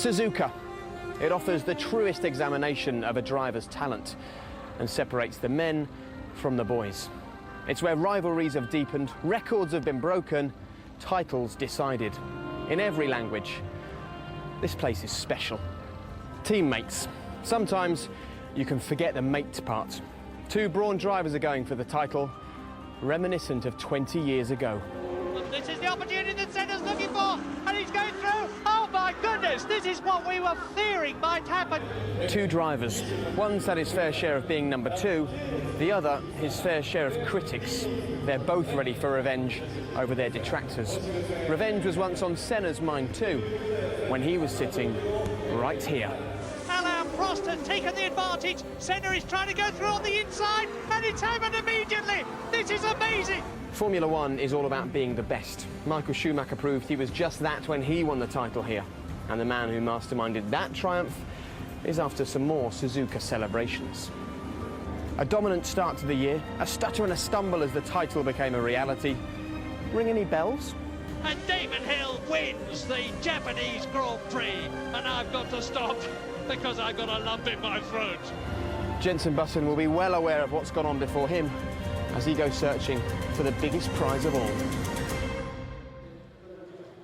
Suzuka. It offers the truest examination of a driver's talent and separates the men from the boys. It's where rivalries have deepened, records have been broken, titles decided. In every language, this place is special. Teammates. Sometimes you can forget the mate part. Two Brawn drivers are going for the title, reminiscent of 20 years ago. This is the opportunity that Senna's looking for, and he's going through. Oh my goodness, this is what we were fearing might happen. Two drivers. One's had his fair share of being number two, the other his fair share of critics. They're both ready for revenge over their detractors. Revenge was once on Senna's mind too, when he was sitting right here. Alain Prost has taken the advantage. Senna is trying to go through on the inside, and it's happened immediately. This is amazing. Formula One is all about being the best. Michael Schumacher proved he was just that when he won the title here. And the man who masterminded that triumph is after some more Suzuka celebrations. A dominant start to the year, a stutter and a stumble as the title became a reality. Ring any bells? And David Hill wins the Japanese Grand Prix, and I've got to stop because I've got a lump in my throat. Jenson Button will be well aware of what's gone on before him as he goes searching for the biggest prize of all.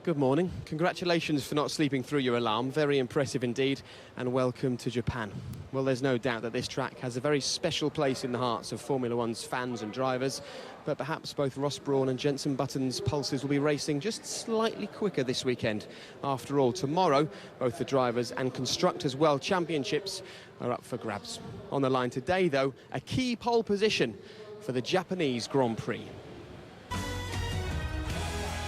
Good morning. Congratulations for not sleeping through your alarm. Very impressive indeed, and welcome to Japan. Well, there's no doubt that this track has a very special place in the hearts of Formula One's fans and drivers, but perhaps both Ross Brawn and Jenson Button's pulses will be racing just slightly quicker this weekend. After all, tomorrow, both the Drivers' and Constructors' World Championships are up for grabs. On the line today, though, a key pole position for the Japanese Grand Prix.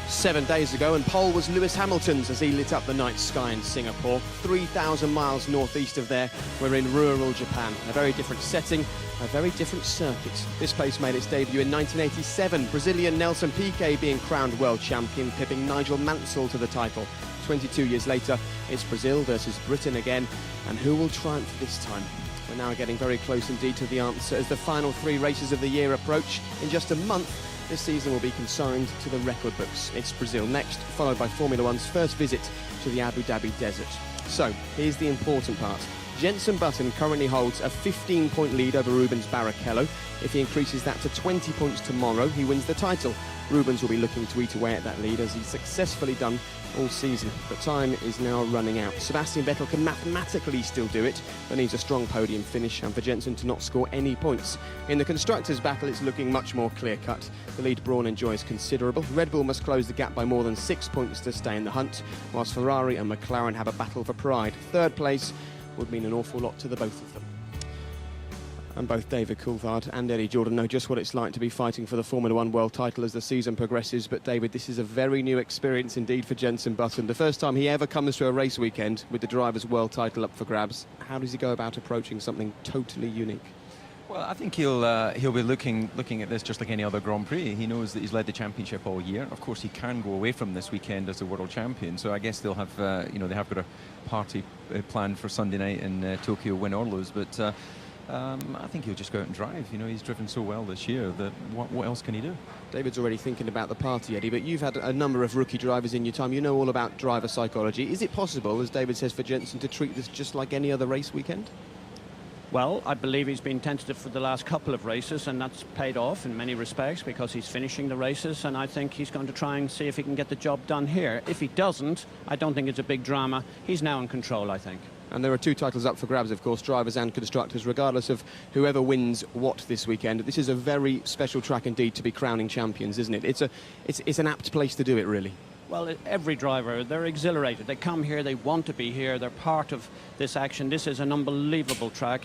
7 days ago, and pole was Lewis Hamilton's as he lit up the night sky in Singapore. 3,000 miles northeast of there, we're in rural Japan. A very different setting, a very different circuit. This place made its debut in 1987, Brazilian Nelson Piquet being crowned world champion, pipping Nigel Mansell to the title. 22 years later, it's Brazil versus Britain again, and who will triumph this time? We're now getting very close indeed to the answer as the final 3 races of the year approach. In just a month, this season will be consigned to the record books. It's Brazil next, followed by Formula One's first visit to the Abu Dhabi desert. So, here's the important part. Jenson Button currently holds a 15-point lead over Rubens Barrichello. If he increases that to 20 points tomorrow, he wins the title. Rubens will be looking to eat away at that lead as he's successfully done all season, but time is now running out. Sebastian Vettel can mathematically still do it, but needs a strong podium finish and for Jenson to not score any points. In the Constructors' battle, it's looking much more clear-cut. The lead Brawn enjoys considerable. Red Bull must close the gap by more than 6 points to stay in the hunt, whilst Ferrari and McLaren have a battle for pride. Third place would mean an awful lot to the both of them. And both David Coulthard and Eddie Jordan know just what it's like to be fighting for the Formula One world title as the season progresses. But David, this is a very new experience indeed for Jenson Button. The first time he ever comes to a race weekend with the Drivers' world title up for grabs. How does he go about approaching something totally unique? Well, I think he'll be looking at this just like any other Grand Prix. He knows that he's led the championship all year. Of course, he can go away from this weekend as a world champion. So I guess they'll have, they have got a party planned for Sunday night in Tokyo, win or lose. But I think he'll just go out and drive. You know, he's driven so well this year that what else can he do? David's already thinking about the party, Eddie, but you've had a number of rookie drivers in your time. You know all about driver psychology. Is it possible, as David says, for Jenson to treat this just like any other race weekend? Well, I believe he's been tentative for the last couple of races, and that's paid off in many respects because he's finishing the races, and I think he's going to try and see if he can get the job done here. If he doesn't, I don't think it's a big drama. He's now in control, I think. And there are 2 titles up for grabs, of course, Drivers and Constructors, regardless of whoever wins what this weekend. This is a very special track indeed to be crowning champions, isn't it? It's an apt place to do it, really. Well, every driver, they're exhilarated. They come here, they want to be here, they're part of this action. This is an unbelievable track.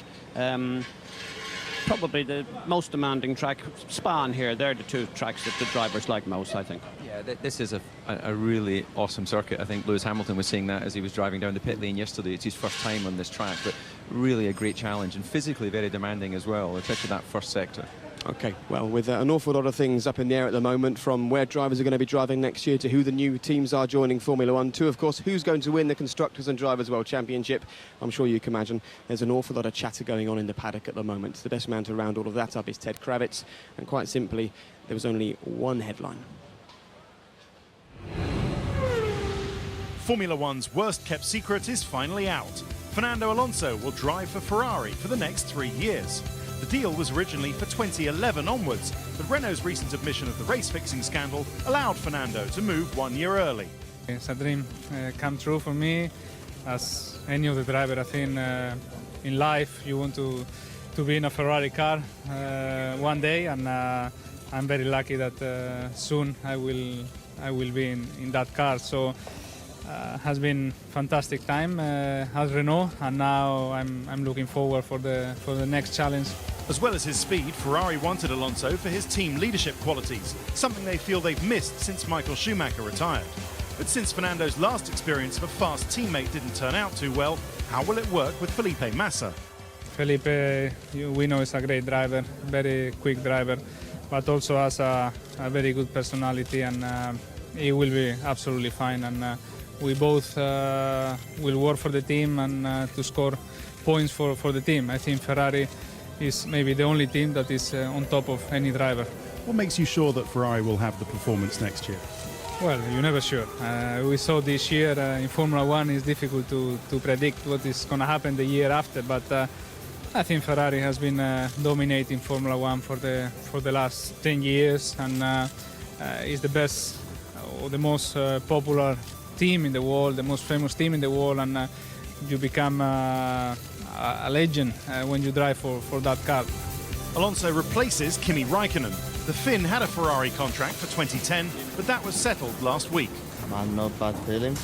Probably the most demanding track. Spa and here, they're the 2 tracks that the drivers like most, I think. Yeah, this is a really awesome circuit. I think Lewis Hamilton was saying that as he was driving down the pit lane yesterday. It's his first time on this track, but really a great challenge and physically very demanding as well, especially that first sector. OK, well, with an awful lot of things up in the air at the moment, from where drivers are going to be driving next year to who the new teams are joining Formula One, to, of course, who's going to win the Constructors and Drivers' World Championship. I'm sure you can imagine there's an awful lot of chatter going on in the paddock at the moment. The best man to round all of that up is Ted Kravitz, and quite simply, there was only one headline. Formula One's worst-kept secret is finally out. Fernando Alonso will drive for Ferrari for the next 3 years. The deal was originally for 2011 onwards, but Renault's recent admission of the race-fixing scandal allowed Fernando to move 1 year early. It's a dream come true for me, as any other driver. I think in life you want to be in a Ferrari car one day, and I'm very lucky that soon I will be in that car. So has been fantastic time at Renault, and now I'm looking forward for the next challenge. As well as his speed, Ferrari wanted Alonso for his team leadership qualities, something they feel they've missed since Michael Schumacher retired. But since Fernando's last experience of a fast teammate didn't turn out too well, how will it work with Felipe Massa? Felipe, we know, is a great driver, very quick driver, but also has a very good personality, and he will be absolutely fine. And we both will work for the team and to score points for the team. I think Ferrari is maybe the only team that is on top of any driver. What makes you sure that Ferrari will have the performance next year? Well, you're never sure. We saw this year in Formula One it's difficult to predict what is going to happen the year after, but I think Ferrari has been dominating Formula One for the last 10 years, and is the best or the most popular team in the world, the most famous team in the world, and you become a legend when you drive for that car. Alonso replaces Kimi Raikkonen. The Finn had a Ferrari contract for 2010, but that was settled last week. I'm not bad feelings.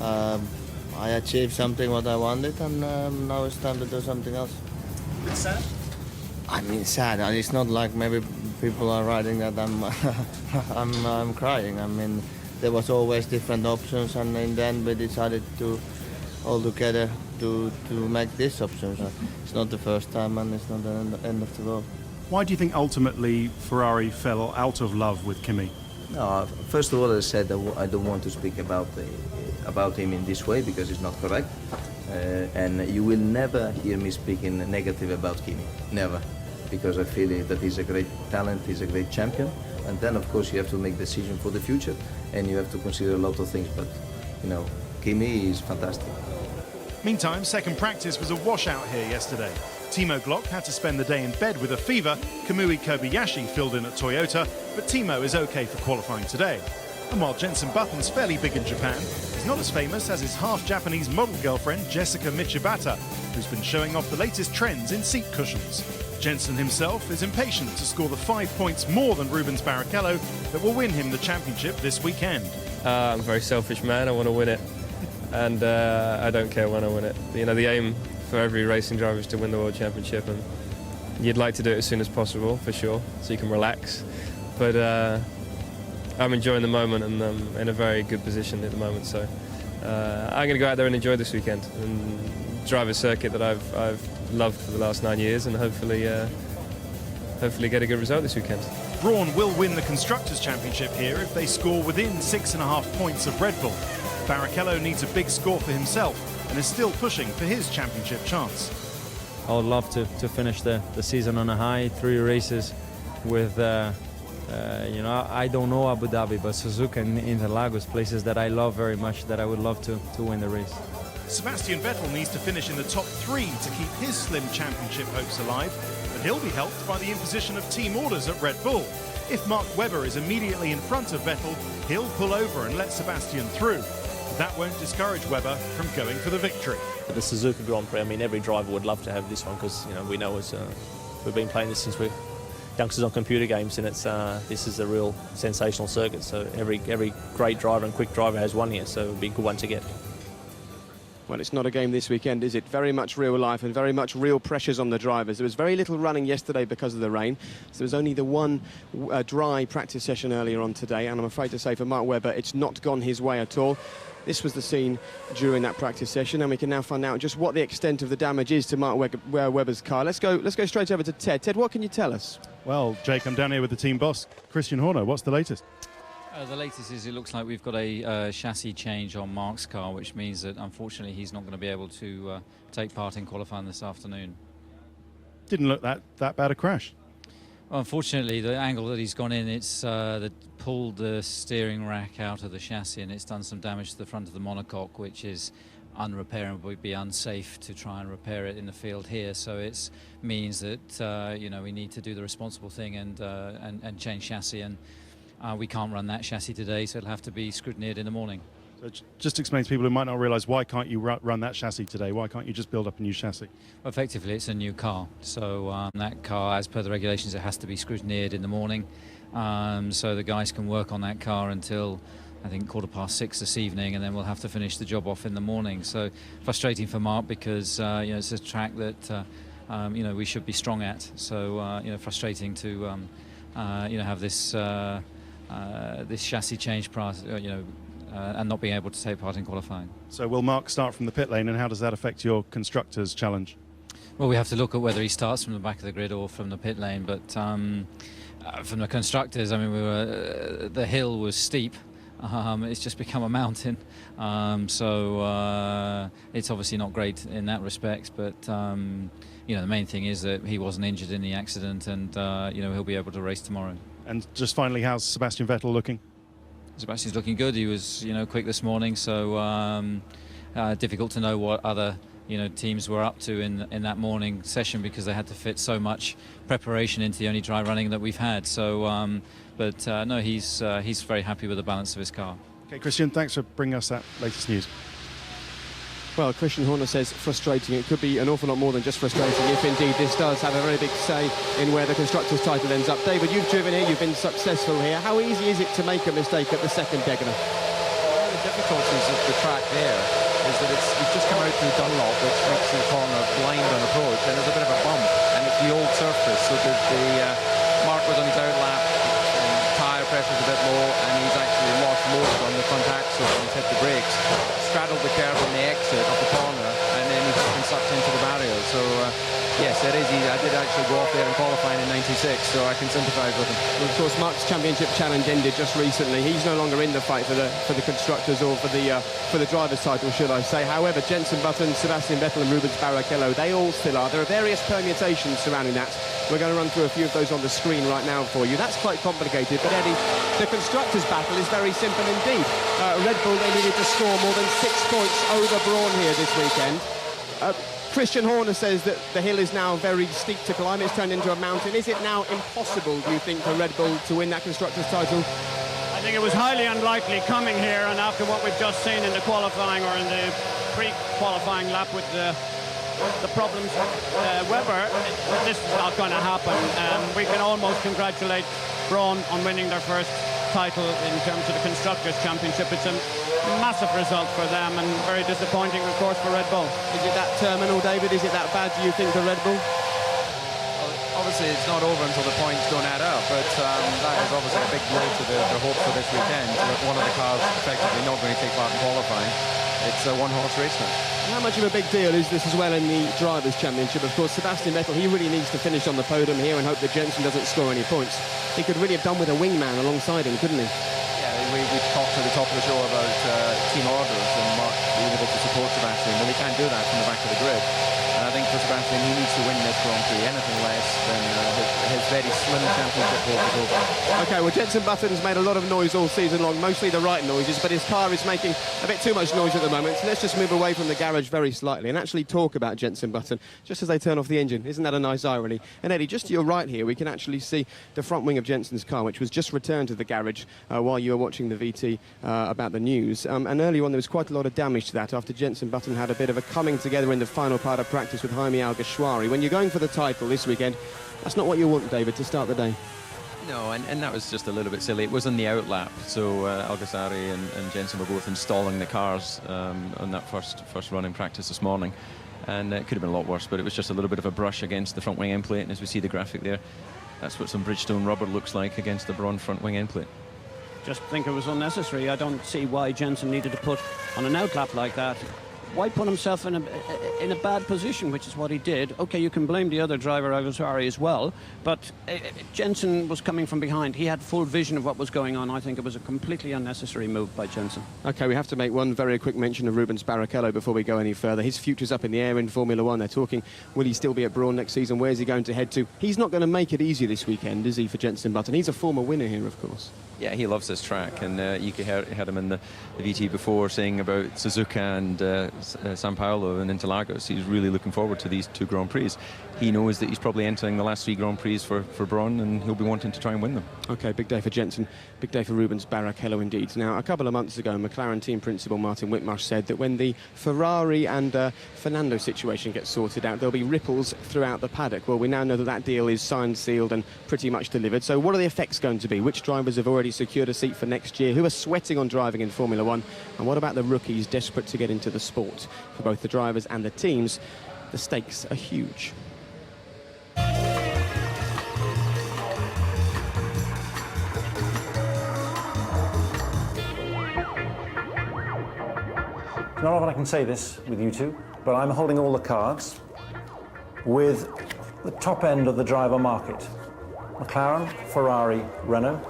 I achieved something what I wanted, and now it's time to do something else. Bit sad? I mean, sad. It's not like maybe people are writing that I'm crying. I mean, there was always different options, and in the end we decided to all together to make this option. So it's not the first time, and it's not the end of the road. Why do you think ultimately Ferrari fell out of love with Kimi? No, first of all, as I said, I don't want to speak about him in this way because it's not correct. And you will never hear me speaking negative about Kimi, never, because I feel that he's a great talent, he's a great champion. And then, of course, you have to make decisions for the future, and you have to consider a lot of things. But, you know, Kimi is fantastic. Meantime, second practice was a washout here yesterday. Timo Glock had to spend the day in bed with a fever. Kamui Kobayashi filled in at Toyota, but Timo is okay for qualifying today. And while Jenson Button's fairly big in Japan, he's not as famous as his half-Japanese model girlfriend, Jessica Michibata, who's been showing off the latest trends in seat cushions. Jenson himself is impatient to score the 5 points more than Rubens Barrichello that will win him the championship this weekend. I'm a very selfish man. I want to win it, and I don't care when I win it. You know, the aim for every racing driver is to win the World Championship, and you'd like to do it as soon as possible, for sure, so you can relax. But I'm enjoying the moment, and I'm in a very good position at the moment. So I'm going to go out there and enjoy this weekend and drive a circuit that I've loved for the last 9 years, and hopefully get a good result this weekend. Brawn will win the Constructors' Championship here if they score within 6.5 points of Red Bull. Barrichello needs a big score for himself and is still pushing for his championship chance. I would love to finish the season on a high, 3 races with, you know, I don't know Abu Dhabi, but Suzuka and Interlagos, places that I love very much, that I would love to win the race. Sebastian Vettel needs to finish in the top 3 to keep his slim championship hopes alive, but he'll be helped by the imposition of team orders at Red Bull. If Mark Webber is immediately in front of Vettel, he'll pull over and let Sebastian through. That won't discourage Webber from going for the victory. The Suzuka Grand Prix, I mean, every driver would love to have this one because, you know, we know we've been playing this since we're youngsters on computer games, and this is a real sensational circuit. So every great driver and quick driver has one here, so it would be a good one to get. Well, it's not a game this weekend, is it? Very much real life and very much real pressures on the drivers. There was very little running yesterday because of the rain. So there was only the one dry practice session earlier on today, and I'm afraid to say for Mark Webber, it's not gone his way at all. This was the scene during that practice session, and we can now find out just what the extent of the damage is to Mark Webber's car. Let's go straight over to Ted. Ted, what can you tell us? Well, Jake, I'm down here with the team boss, Christian Horner. What's the latest? The latest is it looks like we've got a chassis change on Mark's car, which means that unfortunately he's not going to be able to take part in qualifying this afternoon. Didn't look that bad a crash. Well, unfortunately, the angle that he's gone in, it's pulled the steering rack out of the chassis, and it's done some damage to the front of the monocoque, which is unrepairable. Would be unsafe to try and repair it in the field here. So it means that you know, we need to do the responsible thing and change chassis, and we can't run that chassis today, so it'll have to be scrutineered in the morning. So just explain to people who might not realise, why can't you run that chassis today? Why can't you just build up a new chassis? Well, effectively, it's a new car. So that car, as per the regulations, it has to be scrutineered in the morning. So the guys can work on that car until, I think, 6:15 this evening, and then we'll have to finish the job off in the morning. So frustrating for Mark, because you know, it's a track that you know, we should be strong at. So you know, frustrating to you know, have this this chassis change price, you know, and not being able to take part in qualifying. So will Mark start from the pit lane, and how does that affect your constructors' challenge? Well, we have to look at whether he starts from the back of the grid or from the pit lane, but from the constructors, I mean, the hill was steep. It's just become a mountain, so it's obviously not great in that respect, but you know, the main thing is that he wasn't injured in the accident, and you know, he'll be able to race tomorrow. And just finally, how's Sebastian Vettel looking? Sebastian's looking good. He was, you know, quick this morning, so difficult to know what other, you know, teams were up to in that morning session, because they had to fit so much preparation into the only dry running that we've had. So, but no, he's very happy with the balance of his car. Okay, Christian, thanks for bringing us that latest news. Well, Christian Horner says frustrating. It could be an awful lot more than just frustrating if indeed this does have a very big say in where the Constructors' title ends up. David, you've driven here, you've been successful here. How easy is it to make a mistake at the second decader? One of the difficulties of the track there is that you've just come out through Dunlop, which makes the corner blind on approach, and there's a bit of a bump, and it's the old surface, so the Mark was on his outlap, tyre pressure's a bit low, and he's actually lost load on the front axle when he's hit the brakes, straddled the curb on the exit of the corner, and then he's been sucked into the barrier. So yes, it is easy. I did actually go off there in qualifying in '96, so I can sympathise with him. Well, of course, Mark's championship challenge ended just recently. He's no longer in the fight for the constructors or for the drivers' title, should I say. However, Jenson Button, Sebastian Vettel and Rubens Barrichello, they all still are. There are various permutations surrounding that. We're going to run through a few of those on the screen right now for you. That's quite complicated, but Eddie, the constructors' battle is very simple indeed. Red Bull, they needed to score more than 6 points over Brawn here this weekend. Christian Horner says that the hill is now very steep to climb. It's turned into a mountain. Is it now impossible, do you think, for Red Bull to win that constructors' title? I think it was highly unlikely coming here, and after what we've just seen in the qualifying or in the pre-qualifying lap with the problems Webber, this is not going to happen. We can almost congratulate Brawn on winning their first title in terms of the Constructors' Championship. It's a massive result for them, and very disappointing, of course, for Red Bull. Is it that terminal, David? Is it that bad, do you think, for Red Bull? Well, obviously, it's not over until the points don't add up, but that is obviously a big blow to the hope for this weekend. One of the cars effectively not going to take part in qualifying. It's a one-horse race now. How much of a big deal is this as well in the Drivers' Championship? Of course, Sebastian Vettel, he really needs to finish on the podium here and hope that Jenson doesn't score any points. He could really have done with a wingman alongside him, couldn't he? Yeah, we talked at the top of the show about team orders and Mark being able to support Sebastian. Well, he can't do that from the back of the grid. And I think for Sebastian, he needs to win this Grand Prix. Anything less than his very slim championship hope is over. OK, well, Jenson Button's made a lot of noise all season long, mostly the right noises, but his car is making a bit too much noise at the moment. So let's just move away from the garage very slightly and actually talk about Jenson Button just as they turn off the engine. Isn't that a nice irony? And Eddie, just to your right here, we can actually see the front wing of Jenson's car, which was just returned to the garage while you were watching the VT about the news. And earlier on, there was quite a lot of damage to that after Jenson Button had a bit of a coming together in the final part of practice with Jaime Alguersuari. When you're going for the title this weekend, that's not what you want, David, to start the day. No, and that was just a little bit silly. It was on the outlap, so Alguersuari and Jenson were both installing the cars on that first run in practice this morning, and it could have been a lot worse, but it was just a little bit of a brush against the front wing end plate, and as we see the graphic there, that's what some Bridgestone rubber looks like against the Brawn front wing end plate. Just think it was unnecessary. I don't see why Jenson needed to put on an outlap like that. why put himself in a bad position, which is what he did? Okay, you can blame the other driver, Alessari, as well, but Jenson was coming from behind. He had full vision of what was going on. I think it was a completely unnecessary move by Jenson. OK, we have to make one very quick mention of Rubens Barrichello before we go any further. His future's up in the air in Formula One. They're talking, will he still be at Brawn next season? Where's he going to head to? He's not going to make it easy this weekend, is he, for Jenson Button? He's a former winner here, of course. Yeah, he loves this track, and you heard him in the VT before saying about Suzuka and San Paolo and Interlagos. He's really looking forward to these 2 Grand Prix. He knows that he's probably entering the last 3 Grand Prix for Brawn, and he'll be wanting to try and win them. OK, big day for Jenson, big day for Rubens Barrichello indeed. Now, a couple of months ago, McLaren team principal Martin Whitmarsh said that when the Ferrari and Fernando situation gets sorted out, there'll be ripples throughout the paddock. Well, we now know that that deal is signed, sealed and pretty much delivered. So what are the effects going to be? Which drivers have already secured a seat for next year? Who are sweating on driving in Formula One? And what about the rookies desperate to get into the sport? For both the drivers and the teams, the stakes are huge. Not often I can say this with you two, but I'm holding all the cards with the top end of the driver market. McLaren, Ferrari, Renault.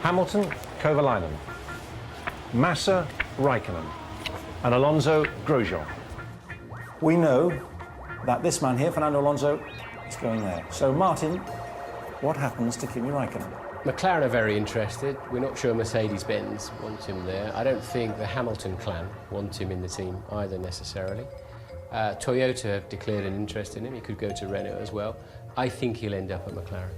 Hamilton, Kovalainen. Massa, Raikkonen. And Alonso, Grosjean. We know that this man here, Fernando Alonso, is going there. So, Martin, what happens to Kimi Raikkonen? McLaren are very interested. We're not sure Mercedes-Benz wants him there. I don't think the Hamilton clan want him in the team either necessarily. Toyota have declared an interest in him. He could go to Renault as well. I think he'll end up at McLaren.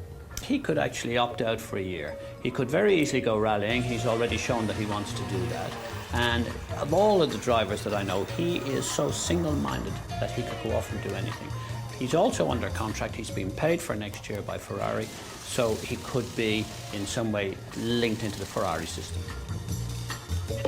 He could actually opt out for a year. He could very easily go rallying. He's already shown that he wants to do that. And of all of the drivers that I know, he is so single-minded that he could go off and do anything. He's also under contract. He's been paid for next year by Ferrari, so he could be in some way linked into the Ferrari system.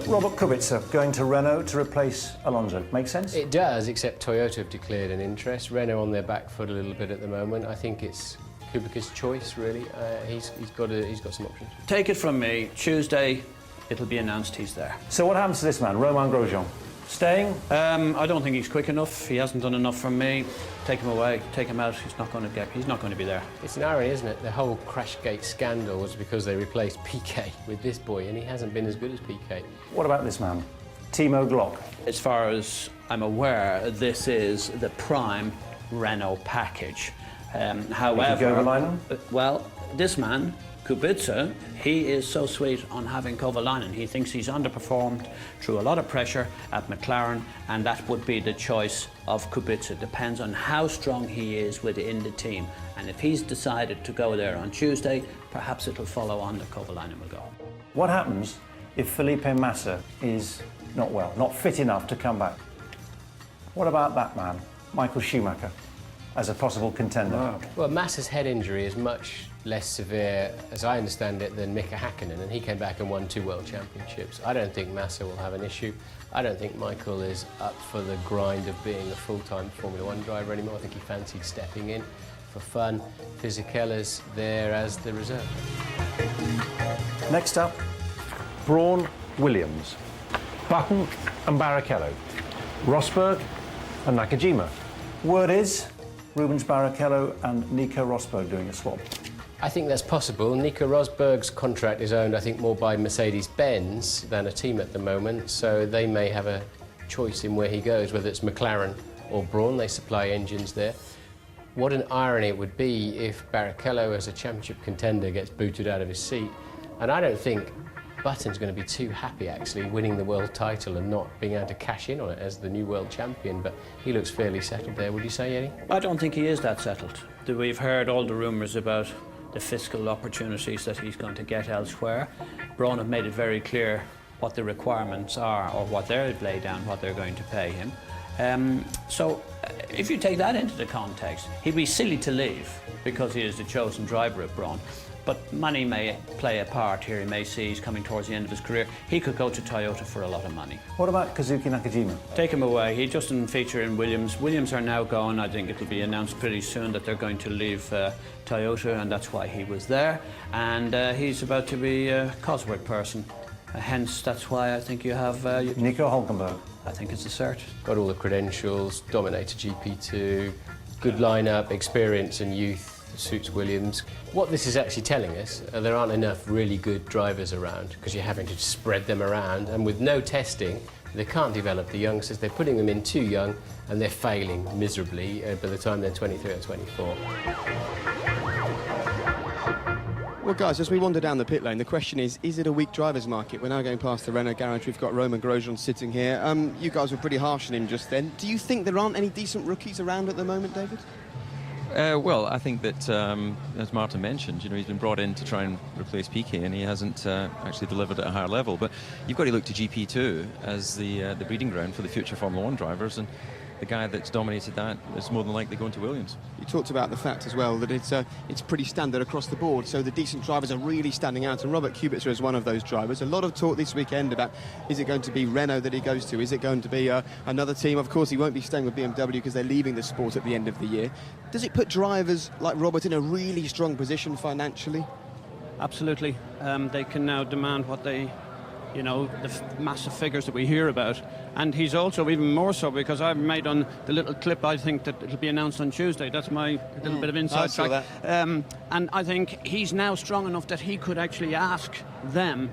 Robert Kubica going to Renault to replace Alonso. Makes sense? It does, except Toyota have declared an interest. Renault on their back foot a little bit at the moment. I think it's Kubica's choice, really. He's got some options. Take it from me, Tuesday, it'll be announced he's there. So what happens to this man, Romain Grosjean? Staying? I don't think he's quick enough. He hasn't done enough for me. Take him away, take him out. He's not going to be there. It's an irony, isn't it? The whole Crashgate scandal was because they replaced Piquet with this boy, and he hasn't been as good as Piquet. What about this man, Timo Glock? As far as I'm aware, this is the prime Renault package. However, well, this man, Kubica, he is so sweet on having Kovalainen. He thinks he's underperformed through a lot of pressure at McLaren, and that would be the choice of Kubica. Depends on how strong he is within the team. And if he's decided to go there on Tuesday, perhaps it'll follow on that Kovalainen will go. What happens if Felipe Massa is not well, not fit enough to come back? What about that man, Michael Schumacher, as a possible contender? Wow. Well, Massa's head injury is much less severe, as I understand it, than Mika Hakkinen, and he came back and won 2 World Championships. I don't think Massa will have an issue. I don't think Michael is up for the grind of being a full-time Formula One driver anymore. I think he fancied stepping in for fun. Fisichella's there as the reserve. Next up, Brawn, Williams, Button and Barrichello, Rosberg and Nakajima. Word is Rubens Barrichello and Nico Rosberg doing a swap. I think that's possible. Nico Rosberg's contract is owned, I think, more by Mercedes-Benz than a team at the moment, so they may have a choice in where he goes, whether it's McLaren or Brawn. They supply engines there. What an irony it would be if Barrichello, as a championship contender, gets booted out of his seat. And I don't think Button's going to be too happy, actually, winning the world title and not being able to cash in on it as the new world champion, but he looks fairly settled there. Would you say, Eddie? I don't think he is that settled. We've heard all the rumours about the fiscal opportunities that he's going to get elsewhere. Brawn have made it very clear what the requirements are, or what they've laid down, what they're going to pay him. So if you take that into the context, he'd be silly to leave because he is the chosen driver at Brawn. But money may play a part here. He may see he's coming towards the end of his career. He could go to Toyota for a lot of money. What about Kazuki Nakajima? Take him away. He just didn't feature in Williams. Williams are now gone. I think it'll be announced pretty soon that they're going to leave Toyota, and that's why he was there. And he's about to be a Cosworth person. Hence, that's why I think you have... Nico Hulkenberg. I think it's a cert. Got all the credentials, dominated GP2, good lineup, experience and youth, suits Williams. What this is actually telling us, there aren't enough really good drivers around because you're having to spread them around, and with no testing, they can't develop the youngsters. They're putting them in too young and they're failing miserably by the time they're 23 or 24. Well, guys, as we wander down the pit lane, the question is it a weak driver's market? We're now going past the Renault garage. We've got Romain Grosjean sitting here. You guys were pretty harsh on him just then. Do you think there aren't any decent rookies around at the moment, David? Well, I think that, as Martin mentioned, he's been brought in to try and replace Piquet, and he hasn't actually delivered at a higher level. But you've got to look to GP2 as the breeding ground for the future Formula 1 drivers, and the guy that's dominated that is more than likely going to Williams. You talked about the fact as well that it's pretty standard across the board, so the decent drivers are really standing out, and Robert Kubica is one of those drivers. A lot of talk this weekend about, is it going to be Renault that he goes to? Is it going to be another team? Of course, he won't be staying with BMW because they're leaving the sport at the end of the year. Does it put drivers like Robert in a really strong position financially? Absolutely. They can now demand what they... the massive figures that we hear about. And he's also even more so, because I've made on the little clip, I think that it'll be announced on Tuesday. That's my little bit of inside track. And I think he's now strong enough that he could actually ask them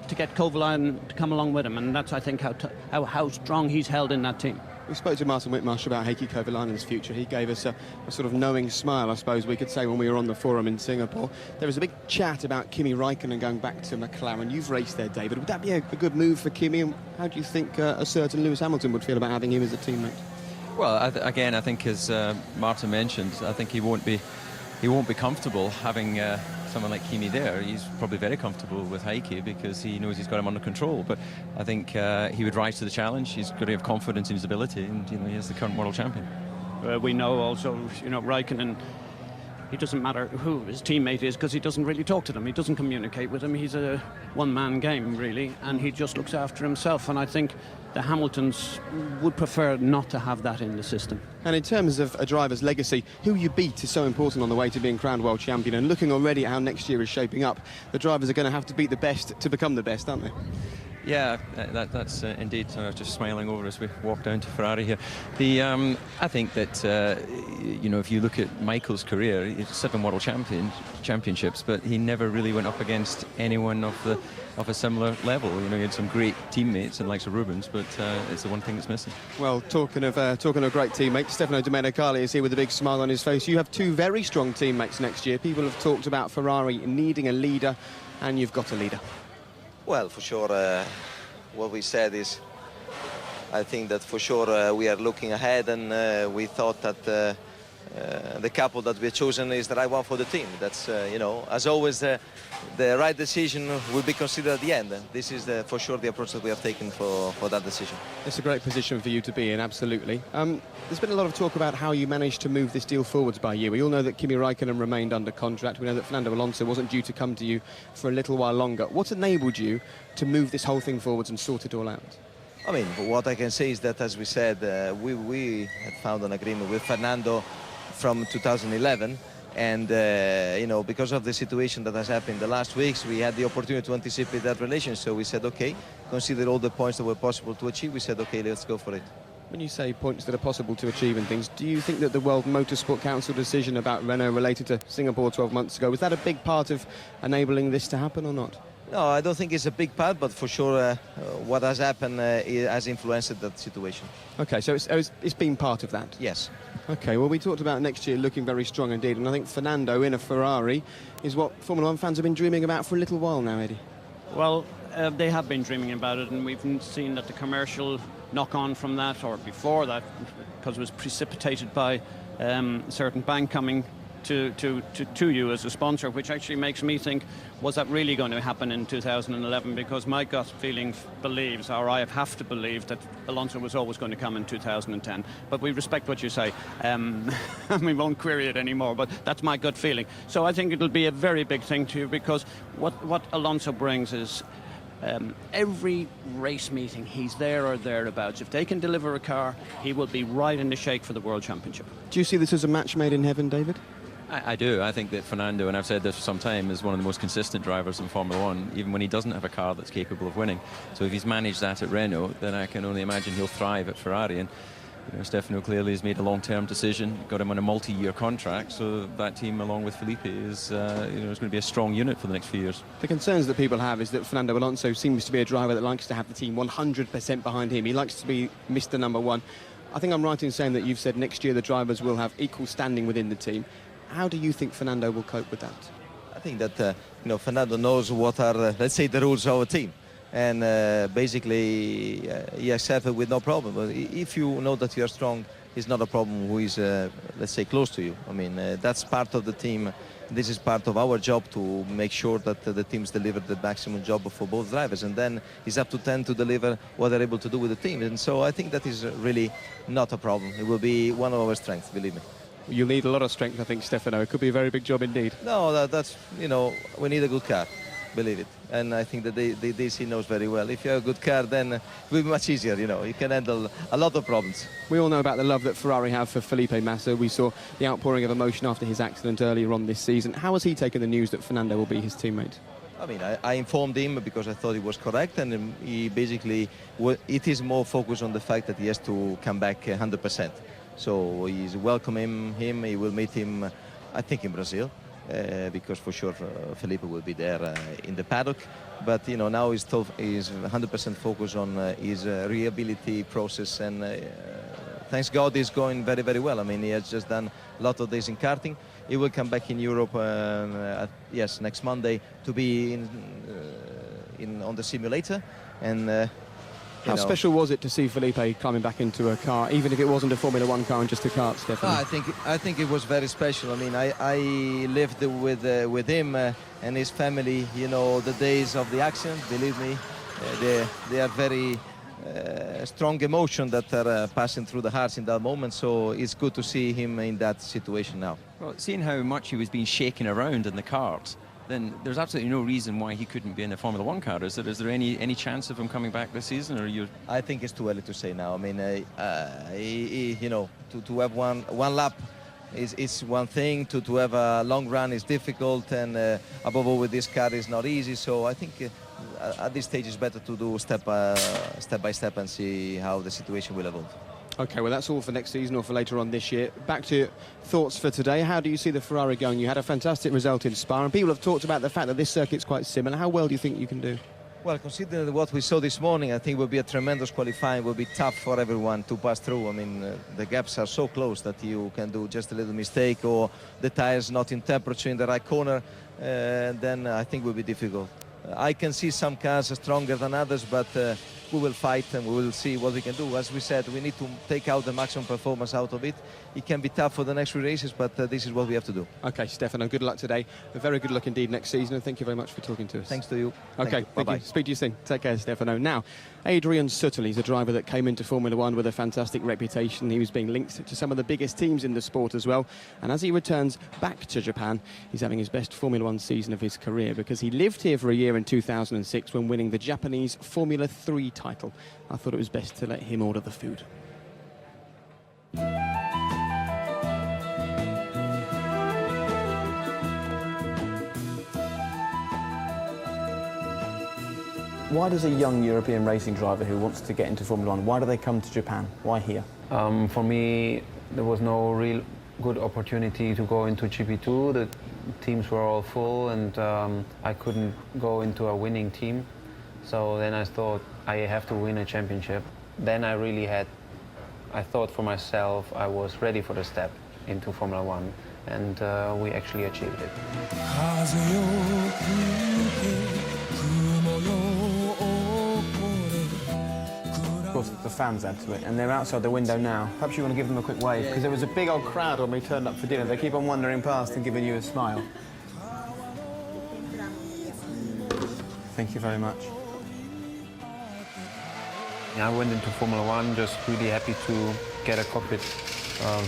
to get Kovalainen to come along with him. And that's, I think, how strong he's held in that team. We spoke to Martin Whitmarsh about Heikki Kovalainen's future. He gave us a sort of knowing smile, I suppose we could say, when we were on the forum in Singapore. There was a big chat about Kimi Raikkonen going back to McLaren. You've raced there, David. Would that be a good move for Kimi? And how do you think a certain Lewis Hamilton would feel about having him as a teammate? Well, again, I think as Martin mentioned, I think he won't be comfortable having someone like Kimi there. He's probably very comfortable with Heikki because he knows he's got him under control. But I think he would rise to the challenge. He's got to have confidence in his ability, and he is the current world champion. We know also, Raikkonen, he doesn't matter who his teammate is because he doesn't really talk to them. He doesn't communicate with them. He's a one-man game, really, and he just looks after himself. And I think the Hamiltons would prefer not to have that in the system. And in terms of a driver's legacy, who you beat is so important on the way to being crowned world champion. And looking already at how next year is shaping up, the drivers are going to have to beat the best to become the best, aren't they? Yeah, that's indeed. Just smiling over as we walk down to Ferrari here. I think that if you look at Michael's career, he's 7 world championships, but he never really went up against anyone of a similar level. He had some great teammates and likes of Rubens, but it's the one thing that's missing. Well, talking of great teammates, Stefano Domenicali is here with a big smile on his face. You have 2 very strong teammates next year. People have talked about Ferrari needing a leader, and you've got a leader. Well, for sure, what we said is, I think that for sure we are looking ahead, and we thought that the couple that we have chosen is the right one for the team. That's, as always, the right decision will be considered at the end. This is for sure the approach that we have taken for that decision. It's a great position for you to be in, absolutely. There's been a lot of talk about how you managed to move this deal forwards by you. We all know that Kimi Raikkonen remained under contract. We know that Fernando Alonso wasn't due to come to you for a little while longer. What enabled you to move this whole thing forwards and sort it all out? I mean, what I can say is that, as we said, we had found an agreement with Fernando from 2011, and because of the situation that has happened the last weeks, we had the opportunity to anticipate that relation. So we said, okay, consider all the points that were possible to achieve. We said, okay, let's go for it. When you say points that are possible to achieve and things, do you think that the World Motorsport Council decision about Renault related to Singapore 12 months ago, was that a big part of enabling this to happen or not? No, I don't think it's a big part, but for sure what has happened has influenced that situation. Okay, so it's been part of that? Yes. Okay, well, we talked about next year looking very strong indeed, and I think Fernando in a Ferrari is what Formula 1 fans have been dreaming about for a little while now, Eddie. Well, they have been dreaming about it, and we've seen that the commercial knock-on from that, or before that, because it was precipitated by a certain bank coming to you as a sponsor, which actually makes me think, was that really going to happen in 2011? Because my gut feeling believes, or I have to believe, that Alonso was always going to come in 2010. But we respect what you say. We won't query it anymore, but that's my gut feeling. So I think it'll be a very big thing to you, because what Alonso brings is every race meeting, he's there or thereabouts. If they can deliver a car, he will be right in the shake for the World Championship. Do you see this as a match made in heaven, David? I do. I think that Fernando, and I've said this for some time, is one of the most consistent drivers in Formula One, even when he doesn't have a car that's capable of winning. So if he's managed that at Renault, then I can only imagine he'll thrive at Ferrari. And Stefano clearly has made a long-term decision, got him on a multi-year contract, so that team, along with Felipe, is going to be a strong unit for the next few years. The concerns that people have is that Fernando Alonso seems to be a driver that likes to have the team 100% behind him. He likes to be Mr. Number One. I think I'm right in saying that you've said next year the drivers will have equal standing within the team. How do you think Fernando will cope with that? I think that Fernando knows what are, let's say, the rules of our team. And basically, he accepts it with no problem. But if you know that you are strong, it's not a problem who is, let's say, close to you. I mean, that's part of the team. This is part of our job to make sure that the teams deliver the maximum job for both drivers. And then it's up to 10 to deliver what they're able to do with the team. And so I think that is really not a problem. It will be one of our strengths, believe me. You'll need a lot of strength, I think, Stefano. It could be a very big job indeed. No, that's, we need a good car. Believe it. And I think that the DC knows very well. If you have a good car, then it will be much easier, You can handle a lot of problems. We all know about the love that Ferrari have for Felipe Massa. We saw the outpouring of emotion after his accident earlier on this season. How has he taken the news that Fernando will be his teammate? I mean, I informed him because I thought it was correct, and he basically, it is more focused on the fact that he has to come back 100%. So he's welcoming him. He will meet him, I think, in Brazil. Because for sure Felipe will be there in the paddock, but now he's 100% focused on his rehabilitation process, and thanks God he's going very, very well. I mean, he has just done a lot of days in karting. He will come back in Europe, next Monday to be on the simulator, and. How special was it to see Felipe climbing back into a car, even if it wasn't a Formula One car and just a kart, Stefano? I think it was very special. I mean, I lived with him and his family, the days of the accident. Believe me, they are very strong emotions that are passing through the hearts in that moment. So it's good to see him in that situation now. Well, seeing how much he was being shaken around in the kart, then there's absolutely no reason why he couldn't be in a Formula One car. Is there any chance of him coming back this season, or you? I think it's too early to say now. I mean, to have one lap is one thing. To have a long run is difficult, and above all with this car is not easy. So I think at this stage it's better to do step by step and see how the situation will evolve. OK, well, that's all for next season or for later on this year. Back to thoughts for today. How do you see the Ferrari going? You had a fantastic result in Spa, and people have talked about the fact that this circuit's quite similar. How well do you think you can do? Well, considering what we saw this morning, I think it will be a tremendous qualifying. It will be tough for everyone to pass through. I mean, the gaps are so close that you can do just a little mistake, or the tires not in temperature in the right corner, then I think it will be difficult. I can see some cars stronger than others, but we will fight and we will see what we can do. As we said, we need to take out the maximum performance out of it. It can be tough for the next few races, but this is what we have to do. OK, Stefano, good luck today. A very good luck indeed next season, and thank you very much for talking to us. Thanks to you. OK, thank you. Speak to you soon. Take care, Stefano. Now, Adrian Sutil, he's a driver that came into Formula One with a fantastic reputation. He was being linked to some of the biggest teams in the sport as well. And as he returns back to Japan, he's having his best Formula One season of his career, because he lived here for a year in 2006 when winning the Japanese Formula 3 title. I thought it was best to let him order the food. Why does a young European racing driver who wants to get into Formula One, why do they come to Japan? Why here? For me, there was no real good opportunity to go into GP2. The teams were all full, and I couldn't go into a winning team. So then I thought I have to win a championship. Then I thought for myself I was ready for the step into Formula One, and we actually achieved it. Of course, the fans add to it, and they're outside the window now. Perhaps you want to give them a quick wave, because there was a big old crowd when we turned up for dinner. They keep on wandering past and giving you a smile. Thank you very much. I went into Formula One just really happy to get a cockpit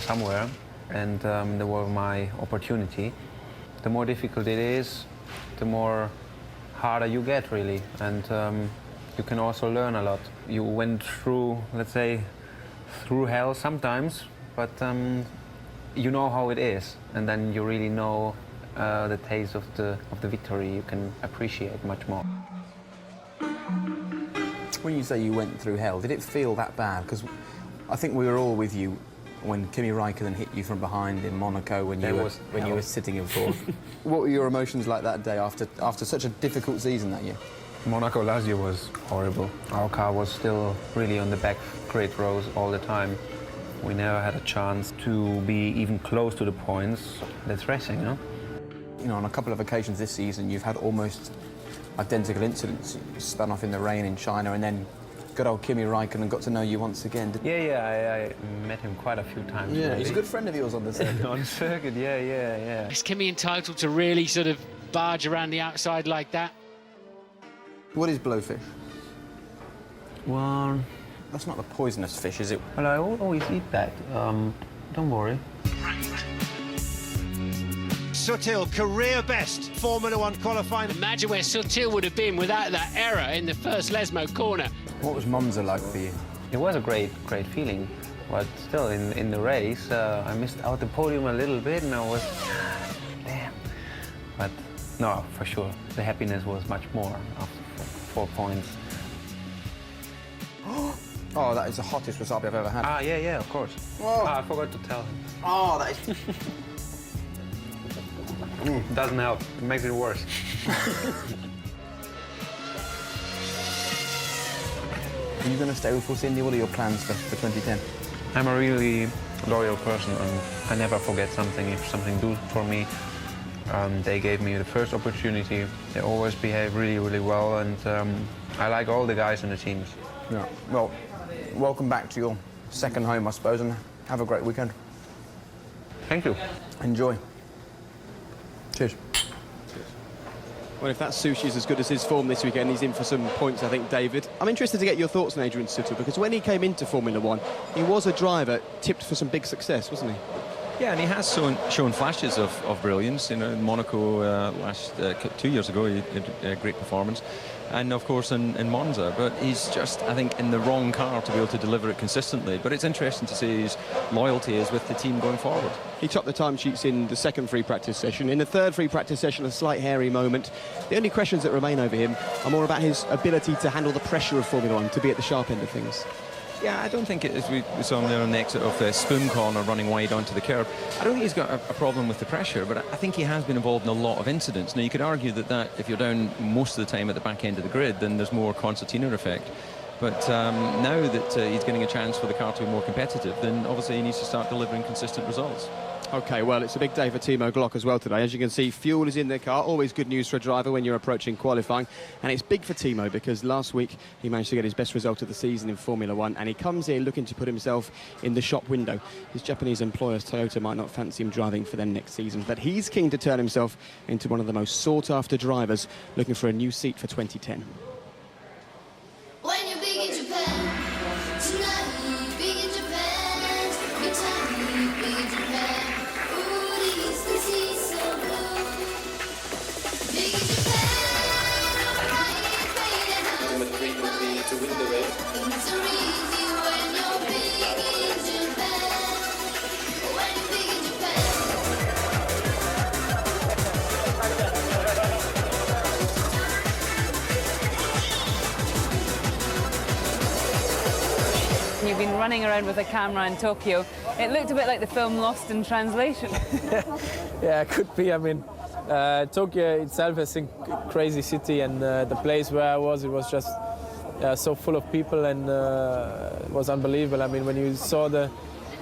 somewhere, and there was my opportunity. The more difficult it is, the more harder you get, really, and you can also learn a lot. You went through, let's say, through hell sometimes, but you know how it is, and then you really know the taste of the victory. You can appreciate much more. When you say you went through hell, did it feel that bad? Because I think we were all with you when Kimi Raikkonen hit you from behind in Monaco when you were sitting in fourth. What were your emotions like that day after such a difficult season that year? Monaco last year was horrible. Our car was still really on the back grid rows all the time. We never had a chance to be even close to the points. That's racing, no? You know, on a couple of occasions this season, you've had almost identical incidents. You spun off in the rain in China, and then good old Kimi Raikkonen got to know you once again. Yeah, I met him quite a few times. Yeah, really. he's a good friend of yours on the circuit. On the circuit, yeah. Is Kimi entitled to really sort of barge around the outside like that? What is blowfish? Well, that's not the poisonous fish, is it? Well, I always eat that. Don't worry. Sutil, career best Formula One qualifying. Imagine where Sutil would have been without that error in the first Lesmo corner. What was Monza like for you? It was a great feeling, but still, in the race, I missed out the podium a little bit, and I was, damn. But no, for sure, the happiness was much more after 4 points. Oh, that is the hottest wasabi I've ever had. Ah, yeah, of course. Whoa. I forgot to tell him. Oh, that is... Doesn't help. It makes it worse. Are you going to stay with Force India? What are your plans for 2010? I'm a really loyal person, and I never forget something. If something do for me, they gave me the first opportunity. They always behave really, really well, and I like all the guys in the teams. Yeah. Well, welcome back to your second home, I suppose, and have a great weekend. Thank you. Enjoy. Cheers. Well, if that sushi is as good as his form this weekend, he's in for some points, I think, David. I'm interested to get your thoughts on Adrian Sutil, because when he came into Formula One, he was a driver tipped for some big success, wasn't he? Yeah, and he has shown flashes of brilliance. You know, in Monaco 2 years ago, he did a great performance. And, of course, in Monza. But he's just, I think, in the wrong car to be able to deliver it consistently. But it's interesting to see his loyalty is with the team going forward. He topped the timesheets in the second free practice session. In the third free practice session, a slight hairy moment. The only questions that remain over him are more about his ability to handle the pressure of Formula One, to be at the sharp end of things. Yeah, I don't think, as we saw him there on the exit of the Spoon corner running wide onto the curb, I don't think he's got a problem with the pressure, but I think he has been involved in a lot of incidents. Now, you could argue that if you're down most of the time at the back end of the grid, then there's more concertina effect. But now that he's getting a chance for the car to be more competitive, then obviously he needs to start delivering consistent results. OK, well, it's a big day for Timo Glock as well today. As you can see, fuel is in their car. Always good news for a driver when you're approaching qualifying. And it's big for Timo because last week he managed to get his best result of the season in Formula One, and he comes here looking to put himself in the shop window. His Japanese employers, Toyota, might not fancy him driving for them next season, but he's keen to turn himself into one of the most sought-after drivers, looking for a new seat for 2010. When you're big in Japan, tonight, big in Japan, big time, big in Japan. To win the race. You've been running around with a camera in Tokyo. It looked a bit like the film Lost in Translation. Yeah, it could be. I mean, Tokyo itself is a crazy city, and the place where I was, it was just so full of people, and it was unbelievable. I mean, when you saw the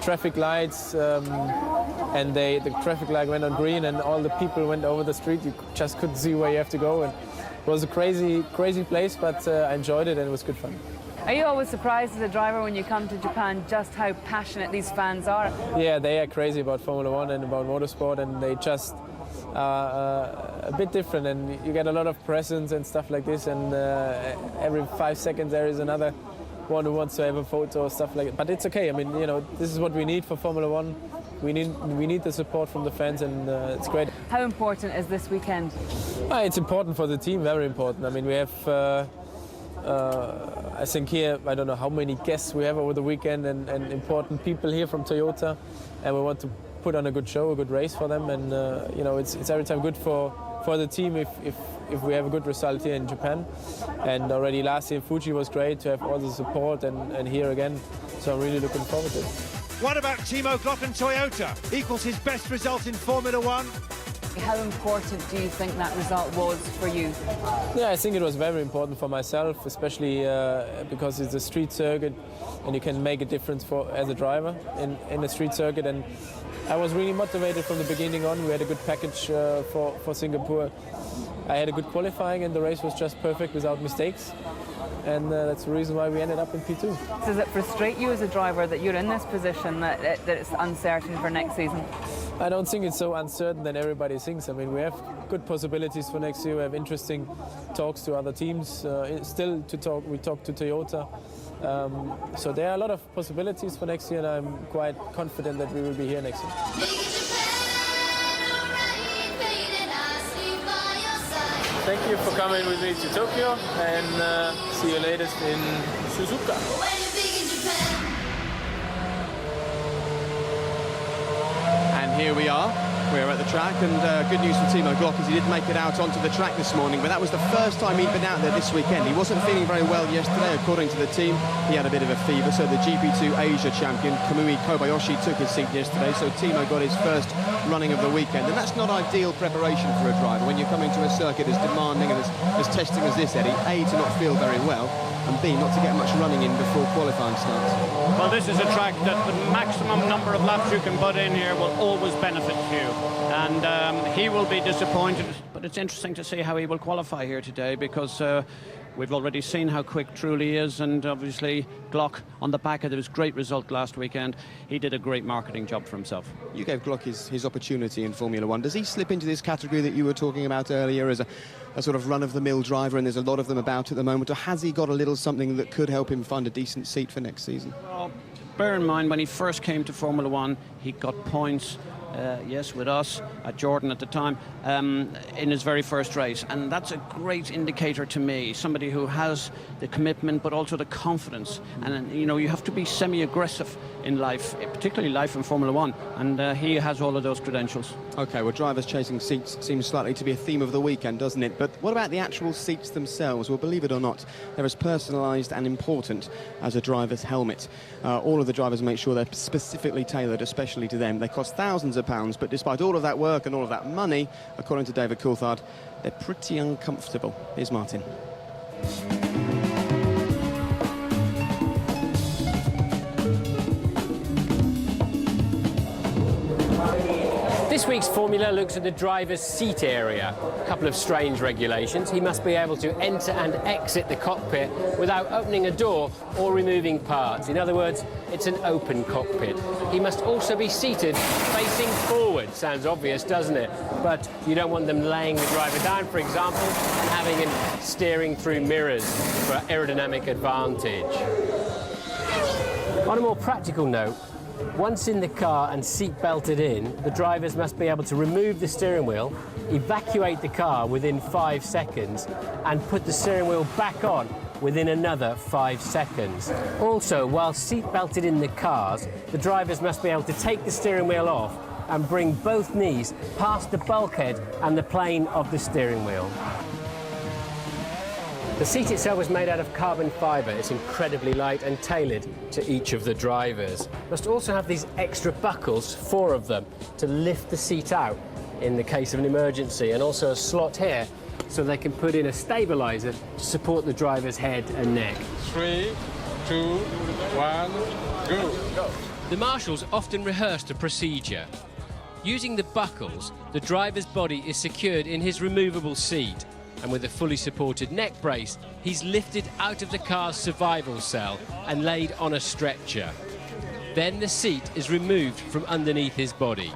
traffic lights and the traffic light went on green and all the people went over the street, you just couldn't see where you have to go. And it was a crazy place, but I enjoyed it and it was good fun. Are you always surprised as a driver when you come to Japan just how passionate these fans are? Yeah, they are crazy about Formula One and about motorsport, and they just a bit different, and you get a lot of presents and stuff like this, and every 5 seconds there is another one who wants to have a photo or stuff like that. But it's okay. I mean, you know, this is what we need for Formula One. We need the support from the fans, and it's great. How important is this weekend? It's important for the team, very important. I mean, we have I think here, I don't know how many guests we have over the weekend, and important people here from Toyota, and we want to put on a good show, a good race for them, and you know, it's every time good for the team if we have a good result here in Japan. And already last year in Fuji was great to have all the support, and here again, so I'm really looking forward to it. What about Timo Glock and Toyota? Equals his best result in Formula One. How important do you think that result was for you? Yeah, I think it was very important for myself, especially because it's a street circuit and you can make a difference as a driver in a street circuit. And I was really motivated from the beginning on. We had a good package for Singapore. I had a good qualifying and the race was just perfect without mistakes. And that's the reason why we ended up in P2. Does it frustrate you as a driver that you're in this position, that it's uncertain for next season? I don't think it's so uncertain than everybody thinks. I mean, we have good possibilities for next year. We have interesting talks to other teams. Still to talk, we talk to Toyota. So there are a lot of possibilities for next year, and I'm quite confident that we will be here next year. Thank you for coming with me to Tokyo, and see you latest in Suzuka. And here we are. We're at the track, and good news for Timo Glock is he did make it out onto the track this morning, but that was the first time he'd been out there this weekend. He wasn't feeling very well yesterday, according to the team. He had a bit of a fever, so the GP2 Asia champion, Kamui Kobayashi, took his seat yesterday, so Timo got his first running of the weekend, and that's not ideal preparation for a driver when you're coming to a circuit as demanding and as testing as this, Eddie. A, to not feel very well, and B, not to get much running in before qualifying starts. Well, this is a track that the maximum number of laps you can put in here will always benefit you. And he will be disappointed, but it's interesting to see how he will qualify here today, because we've already seen how quick truly is, and obviously Glock, on the back of his great result last weekend, he did a great marketing job for himself. You gave Glock his opportunity in Formula One. Does he slip into this category that you were talking about earlier as a sort of run-of-the-mill driver, and there's a lot of them about at the moment, or has he got a little something that could help him find a decent seat for next season? Well, bear in mind, when he first came to Formula One, he got points, yes, with us, at Jordan at the time, in his very first race. And that's a great indicator to me, somebody who has the commitment but also the confidence. And, you know, you have to be semi-aggressive in life, particularly life in Formula One, and he has all of those credentials. OK, well, drivers chasing seats seems slightly to be a theme of the weekend, doesn't it? But what about the actual seats themselves? Well, believe it or not, they're as personalised and important as a driver's helmet. All of the drivers make sure they're specifically tailored, especially to them. They cost thousands of pounds, but despite all of that work and all of that money, according to David Coulthard, they're pretty uncomfortable. Here's Martin. This week's formula looks at the driver's seat area. A couple of strange regulations. He must be able to enter and exit the cockpit without opening a door or removing parts. In other words, it's an open cockpit. He must also be seated facing forward. Sounds obvious, doesn't it? But you don't want them laying the driver down, for example, and having him steering through mirrors for aerodynamic advantage. On a more practical note, once in the car and seat belted in, the drivers must be able to remove the steering wheel, evacuate the car within 5 seconds, and put the steering wheel back on within another 5 seconds. Also, while seat belted in the cars, the drivers must be able to take the steering wheel off and bring both knees past the bulkhead and the plane of the steering wheel. The seat itself is made out of carbon fibre. It's incredibly light and tailored to each of the drivers. Must also have these extra buckles, 4 of them, to lift the seat out in the case of an emergency, and also a slot here so they can put in a stabiliser to support the driver's head and neck. 3, 2, 1, go. The marshals often rehearse the procedure. Using the buckles, the driver's body is secured in his removable seat, and with a fully supported neck brace, he's lifted out of the car's survival cell and laid on a stretcher. Then the seat is removed from underneath his body.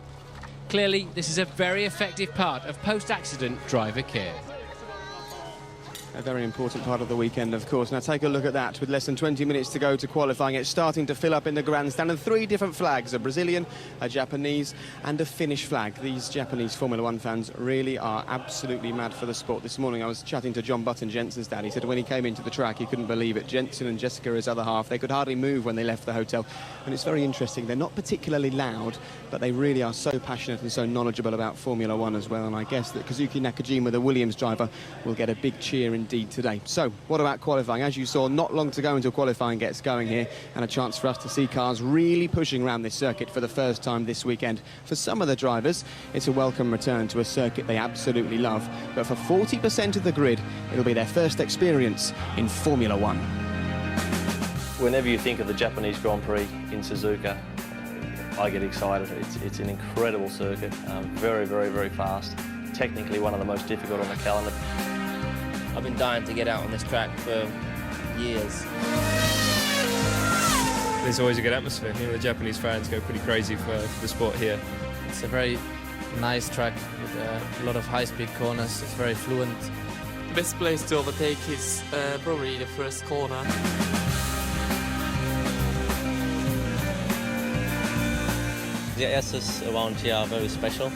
Clearly, this is a very effective part of post-accident driver care. A very important part of the weekend, of course. Now take a look at that. With less than 20 minutes to go to qualifying, it's starting to fill up in the grandstand, and 3 different flags, a Brazilian, a Japanese and a Finnish flag. These Japanese Formula One fans really are absolutely mad for the sport. This morning I was chatting to John Button, Jenson's dad. He said when he came into the track he couldn't believe it. Jenson and Jessica, his other half, they could hardly move when they left the hotel. And it's very interesting. They're not particularly loud, but they really are so passionate and so knowledgeable about Formula One as well. And I guess that Kazuki Nakajima, the Williams driver, will get a big cheer indeed today. So what about qualifying? As you saw, not long to go until qualifying gets going here, and a chance for us to see cars really pushing around this circuit for the first time this weekend. For some of the drivers, it's a welcome return to a circuit they absolutely love, but for 40% of the grid, it'll be their first experience in Formula One. Whenever you think of the Japanese Grand Prix in Suzuka, I get excited. It's an incredible circuit, very, very, very fast. Technically one of the most difficult on the calendar. I've been dying to get out on this track for years. There's always a good atmosphere. You know, the Japanese fans go pretty crazy for the sport here. It's a very nice track with a lot of high-speed corners. It's very fluent. The best place to overtake is probably the first corner. The S's around here are very special,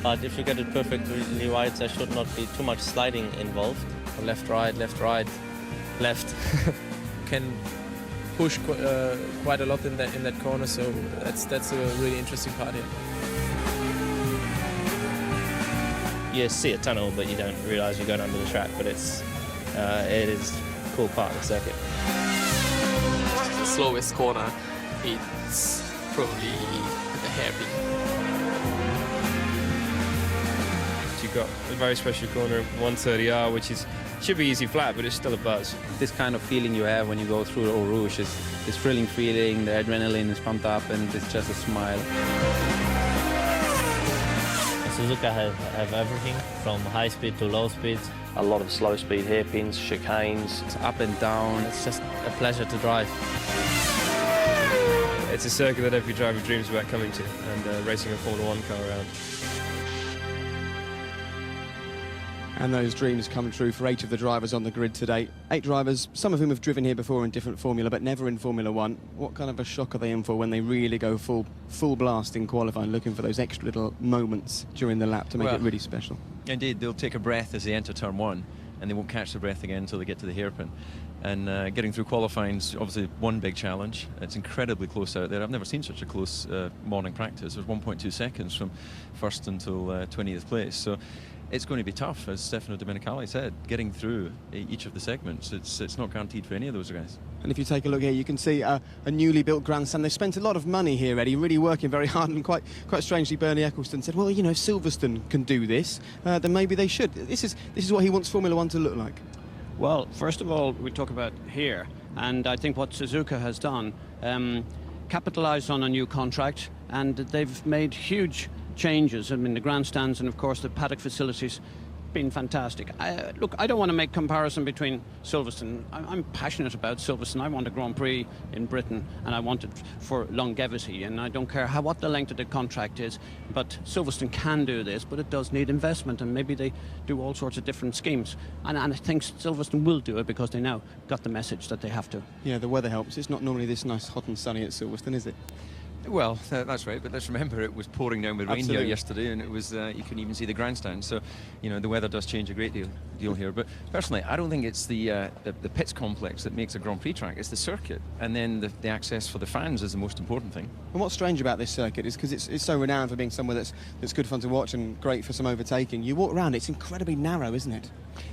but if you get it perfectly right, there should not be too much sliding involved. Left, right, left. Can push quite a lot in that corner, so that's a really interesting part here. You see a tunnel, but you don't realise you're going under the track, but it is a cool part of the circuit. The slowest corner, it's probably a hairpin. You've got a very special corner, 130R, which should be easy flat, but it's still a buzz. This kind of feeling you have when you go through Eau Rouge is this thrilling feeling, the adrenaline is pumped up, and it's just a smile. Suzuka have everything from high speed to low speed. A lot of slow speed hairpins, chicanes. It's up and down. It's just a pleasure to drive. It's a circuit that every driver dreams about coming to, and racing a Formula One car around. And those dreams come true for 8 of the drivers on the grid today. 8 drivers, some of whom have driven here before in different formula, but never in Formula One. What kind of a shock are they in for when they really go full blast in qualifying, looking for those extra little moments during the lap to make it really special? Indeed, they'll take a breath as they enter turn 1, and they won't catch the breath again until they get to the hairpin. And getting through qualifying's obviously one big challenge. It's incredibly close out there. I've never seen such a close morning practice. There's 1.2 seconds from first until 20th place. So it's going to be tough, as Stefano Domenicali said, getting through each of the segments. It's not guaranteed for any of those guys. And if you take a look here, you can see a newly built grandstand. They spent a lot of money here, Eddie, really working very hard, and quite strangely, Bernie Eccleston said, well, you know, if Silverstone can do this, then maybe they should. This is what he wants Formula One to look like. Well, first of all, we talk about here, and I think what Suzuka has done, capitalised on a new contract, and they've made huge changes. I mean, the grandstands and, of course, the paddock facilities been fantastic. Look, I don't want to make comparison between Silverstone. I'm passionate about Silverstone. I want a Grand Prix in Britain, and I want it for longevity, and I don't care what the length of the contract is, but Silverstone can do this, but it does need investment, and maybe they do all sorts of different schemes, and I think Silverstone will do it because they now got the message that they have to. Yeah, the weather helps. It's not normally this nice, hot and sunny at Silverstone, is it? Well, that's right, but let's remember it was pouring down with rain here yesterday, and it was you couldn't even see the grandstand. So, you know, the weather does change a great deal here. But personally, I don't think it's the pits complex that makes a Grand Prix track. It's the circuit, and then the access for the fans is the most important thing. And what's strange about this circuit is because it's so renowned for being somewhere that's good fun to watch and great for some overtaking. You walk around, it's incredibly narrow, isn't it?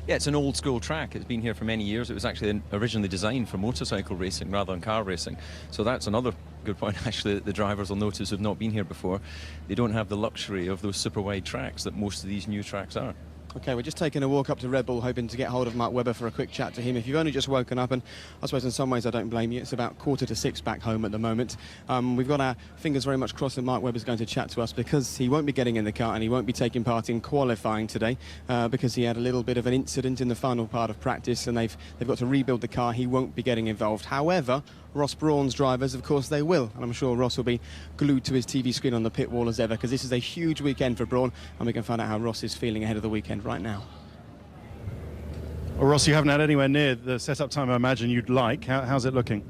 Yeah, it's an old school track. It's been here for many years. It was actually originally designed for motorcycle racing rather than car racing. So that's another good point, actually, that the drivers will notice who've not been here before. They don't have the luxury of those super wide tracks that most of these new tracks are. OK, we're just taking a walk up to Red Bull, hoping to get hold of Mark Webber for a quick chat to him. If you've only just woken up, and I suppose in some ways I don't blame you, it's about 5:45 back home at the moment. We've got our fingers very much crossed that Mark Webber's going to chat to us, because he won't be getting in the car and he won't be taking part in qualifying today, because he had a little bit of an incident in the final part of practice, and they've got to rebuild the car. He won't be getting involved. However, Ross Brawn's drivers, of course, they will. And I'm sure Ross will be glued to his TV screen on the pit wall as ever, because this is a huge weekend for Brawn, and we can find out how Ross is feeling ahead of the weekend right now. Well, Ross, you haven't had anywhere near the setup time I imagine you'd like. How's it looking?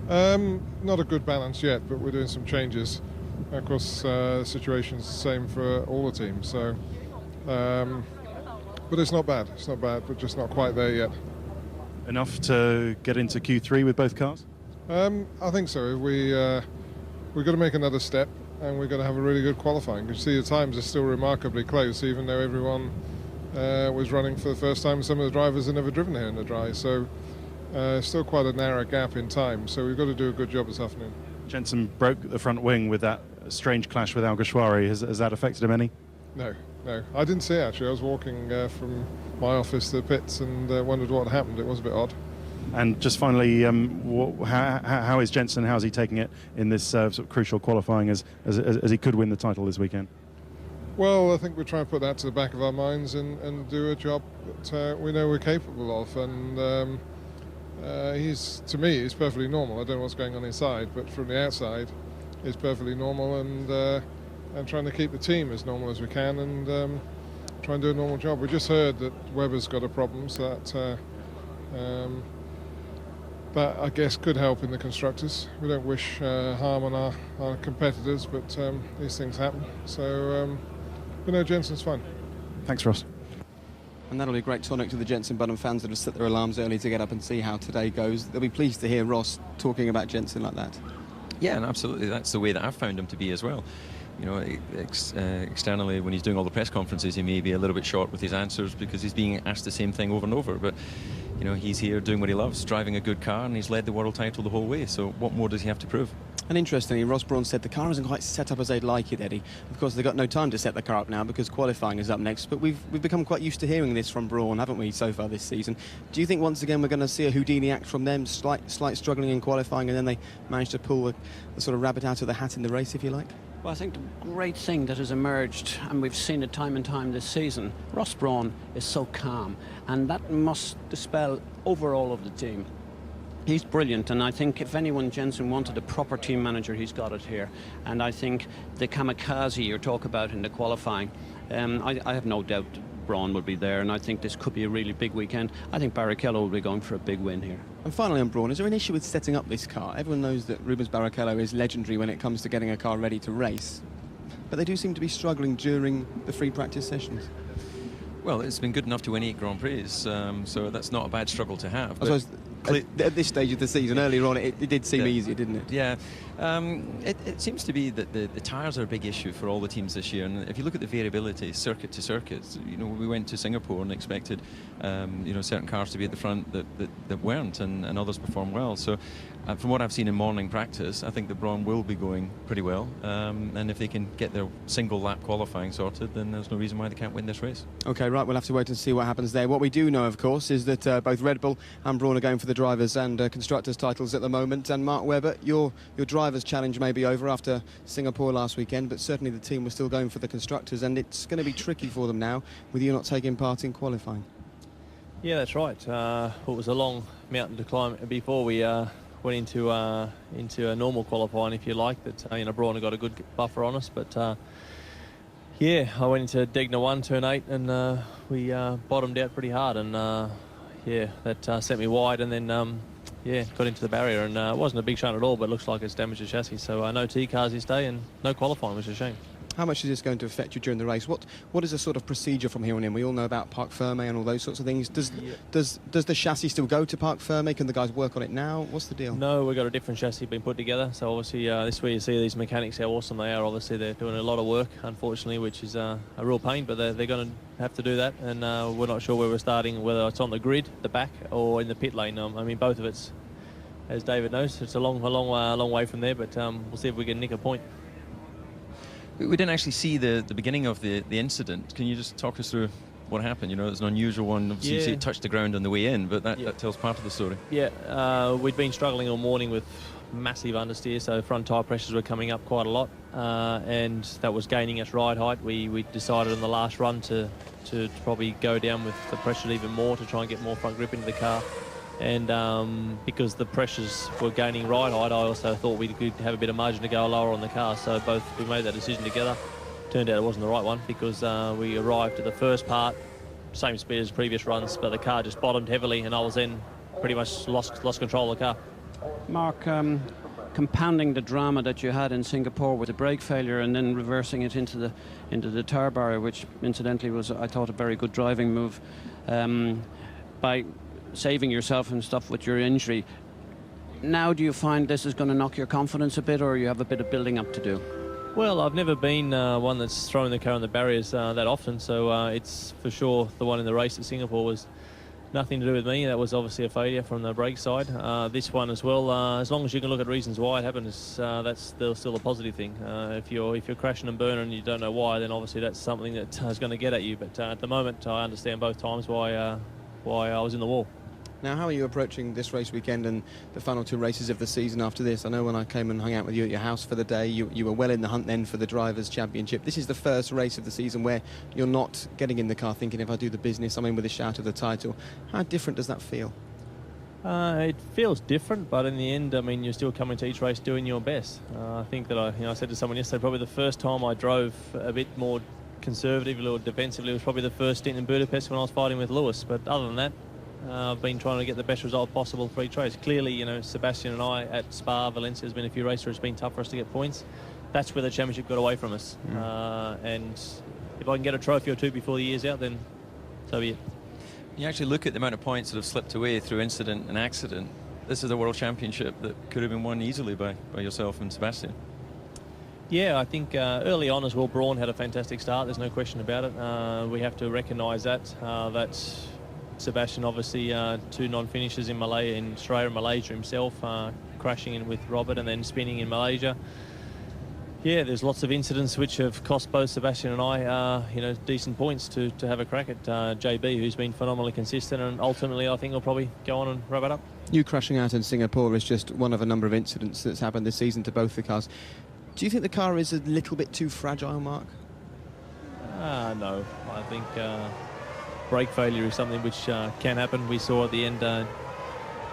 Not a good balance yet, but we're doing some changes. Of course, the situation's the same for all the teams. So, but it's not bad. It's not bad, but just not quite there yet. Enough to get into Q3 with both cars? I think so. We've got to make another step, and we're going to have a really good qualifying. You see, the times are still remarkably close, even though everyone was running for the first time. Some of the drivers have never driven here in the dry, so still quite a narrow gap in time. So we've got to do a good job this afternoon. Jenson broke the front wing with that strange clash with Alguersuari. Has that affected him any? No. I didn't see it, actually. I was walking from my office to the pits and wondered what happened. It was a bit odd. And just finally, how is Jenson? How's he taking it in this sort of crucial qualifying as he could win the title this weekend? Well, I think we're trying to put that to the back of our minds and do a job that we know we're capable of. And to me, he's perfectly normal. I don't know what's going on inside, but from the outside, he's perfectly normal and trying to keep the team as normal as we can and try and do a normal job. We just heard that Webber's got a problem, so that I guess could help in the constructors. We don't wish harm on our competitors, but these things happen. So, but no, Jenson's fine. Thanks, Ross. And that'll be a great tonic to the Jenson Button fans that have set their alarms early to get up and see how today goes. They'll be pleased to hear Ross talking about Jenson like that. Yeah, and absolutely, that's the way that I've found him to be as well. You know, externally, when he's doing all the press conferences, he may be a little bit short with his answers because he's being asked the same thing over and over. But, you know, he's here doing what he loves, driving a good car, and he's led the world title the whole way. So what more does he have to prove? And interestingly, Ross Brawn said the car isn't quite set up as they'd like it, Eddie. Of course, they've got no time to set the car up now because qualifying is up next. But we've become quite used to hearing this from Brawn, haven't we, so far this season? Do you think once again we're going to see a Houdini act from them, slight struggling in qualifying, and then they manage to pull the sort of rabbit out of the hat in the race, if you like? Well, I think the great thing that has emerged, and we've seen it time and time this season, Ross Brawn is so calm, and that must dispel overall of the team. He's brilliant, and I think if anyone, Jenson wanted a proper team manager, he's got it here. And I think the kamikaze you talk about in the qualifying, I have no doubt Brawn will be there, and I think this could be a really big weekend. I think Barrichello will be going for a big win here. And finally on Brawn, is there an issue with setting up this car? Everyone knows that Rubens Barrichello is legendary when it comes to getting a car ready to race, but they do seem to be struggling during the free practice sessions. Well, it's been good enough to win 8 Grand Prix, so that's not a bad struggle to have. I suppose at this stage of the season, earlier on, it did seem easier, didn't it? Yeah. It seems to be that the tyres are a big issue for all the teams this year. And if you look at the variability, circuit to circuit, you know, we went to Singapore and expected, you know, certain cars to be at the front that weren't, and others performed well. So from what I've seen in morning practice, I think that Brawn will be going pretty well. And if they can get their single lap qualifying sorted, then there's no reason why they can't win this race. OK, right, we'll have to wait and see what happens there. What we do know, of course, is that both Red Bull and Brawn are going for the drivers and constructors titles at the moment. And Mark Webber, your drivers challenge may be over after Singapore last weekend, but certainly the team was still going for the constructors, and it's going to be tricky for them now with you not taking part in qualifying. Yeah, that's right. It was a long mountain to climb before we went into a normal qualifying, if you like. That you know, Brawn got a good buffer on us, but yeah, I went into Degner 1, turn 8, and we bottomed out pretty hard, and yeah, that sent me wide, and then yeah, got into the barrier, and it wasn't a big shunt at all, but it looks like it's damaged the chassis. So no T cars this day and no qualifying, which is a shame. How much is this going to affect you during the race? What is the sort of procedure from here on in? We all know about Parc Ferme and all those sorts of things. Does the chassis still go to Parc Ferme? Can the guys work on it now? What's the deal? No, we've got a different chassis being put together. So obviously this is where you see these mechanics, how awesome they are. Obviously they're doing a lot of work, unfortunately, which is a real pain, but they're going to have to do that. And we're not sure where we're starting, whether it's on the grid, the back, or in the pit lane. I mean, both of it's, as David knows, it's a long way from there, but we'll see if we can nick a point. We didn't actually see the beginning of the incident. Can you just talk us through what happened? You know, it's an unusual one. Obviously, you see it touched the ground on the way in, but that tells part of the story. Yeah, we'd been struggling all morning with massive understeer, so front tyre pressures were coming up quite a lot, and that was gaining us ride height. We decided in the last run to probably go down with the pressure even more to try and get more front grip into the car. And because the pressures were gaining ride height, I also thought we could have a bit of margin to go lower on the car. So we made that decision together. Turned out it wasn't the right one, because we arrived at the first part same speed as previous runs, but the car just bottomed heavily, and I was then pretty much lost control of the car. Mark, compounding the drama that you had in Singapore with the brake failure and then reversing it into the tar barrier, which incidentally was, I thought, a very good driving move, by saving yourself and stuff with your injury. Now, do you find this is going to knock your confidence a bit, or you have a bit of building up to do? Well, I've never been one that's throwing the car on the barriers that often, so it's for sure the one in the race at Singapore was nothing to do with me. That was obviously a failure from the brake side. This one as well, as long as you can look at reasons why it happened, that's still a positive thing. If you're crashing and burning and you don't know why, then obviously that's something that is going to get at you. But at the moment, I understand both times why I was in the wall. Now, how are you approaching this race weekend and the final 2 races of the season after this? I know when I came and hung out with you at your house for the day, you were well in the hunt then for the Drivers' Championship. This is the first race of the season where you're not getting in the car thinking, if I do the business, I'm in with a shout of the title. How different does that feel? It feels different, but in the end, I mean, you're still coming to each race doing your best. I think that I said to someone yesterday, probably the first time I drove a bit more conservatively or defensively was probably the first stint in Budapest when I was fighting with Lewis. But other than that, I've been trying to get the best result possible for each race. Clearly, you know, Sebastian and I at Spa, Valencia, has been a few races where it's been tough for us to get points. That's where the championship got away from us. And if I can get a trophy or 2 before the year's out, then so be it. You actually look at the amount of points that have slipped away through incident and accident. This is a world championship that could have been won easily by yourself and Sebastian. Yeah, I think early on as well, Brawn had a fantastic start. There's no question about it. We have to recognise that. That's Sebastian, obviously, 2 non-finishes in Australia and Malaysia himself, crashing in with Robert and then spinning in Malaysia. Yeah, there's lots of incidents which have cost both Sebastian and I, decent points to have a crack at JB, who's been phenomenally consistent, and ultimately I think he'll probably go on and wrap it up. You crashing out in Singapore is just one of a number of incidents that's happened this season to both the cars. Do you think the car is a little bit too fragile, Mark? No, I think brake failure is something which can happen. We saw at the end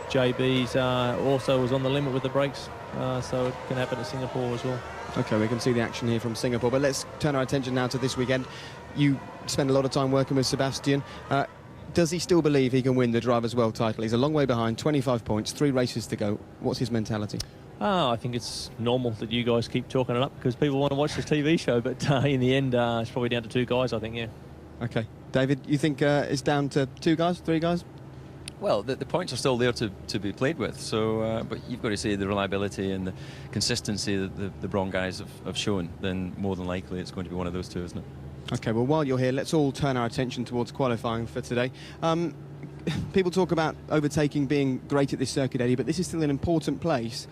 JB's also was on the limit with the brakes, so it can happen at Singapore as well. OK, we can see the action here from Singapore, but let's turn our attention now to this weekend. You spend a lot of time working with Sebastian. Does he still believe he can win the Drivers' World title? He's a long way behind, 25 points, 3 races to go. What's his mentality? I think it's normal that you guys keep talking it up because people want to watch this TV show, but in the end, it's probably down to 2 guys, I think, yeah. OK. David, you think it's down to 2 guys, 3 guys? Well, the points are still there to be played with, so but you've got to say the reliability and the consistency that the Brawn guys have shown, then more than likely it's going to be one of those 2, isn't it? OK, well, while you're here, let's all turn our attention towards qualifying for today. People talk about overtaking being great at this circuit, Eddie, but this is still an important place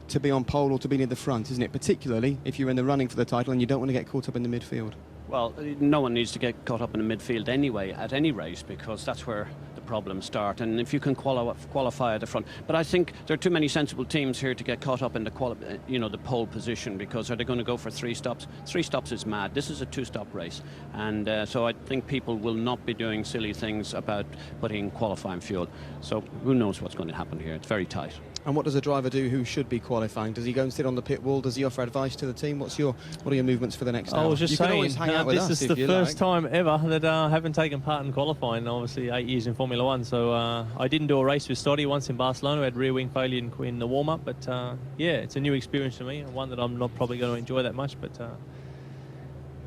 to be on pole or to be near the front, isn't it? Particularly if you're in the running for the title and you don't want to get caught up in the midfield. Well, no one needs to get caught up in the midfield anyway at any race, because that's where the problems start. And if you can qualify at the front, but I think there are too many sensible teams here to get caught up in the the pole position, because are they going to go for 3 stops? 3 stops is mad. This is a 2-stop race, and so I think people will not be doing silly things about putting qualifying fuel. So who knows what's going to happen here? It's very tight. And what does a driver do who should be qualifying? Does he go and sit on the pit wall? Does he offer advice to the team? What are your movements for the next hour? I was just saying, this is the first time ever that I haven't taken part in qualifying. Obviously, 8 years in Formula 1, so I didn't do a race with Stoddy once in Barcelona. I had rear wing failure in the warm-up, but yeah, it's a new experience for me, and one that I'm not probably going to enjoy that much, but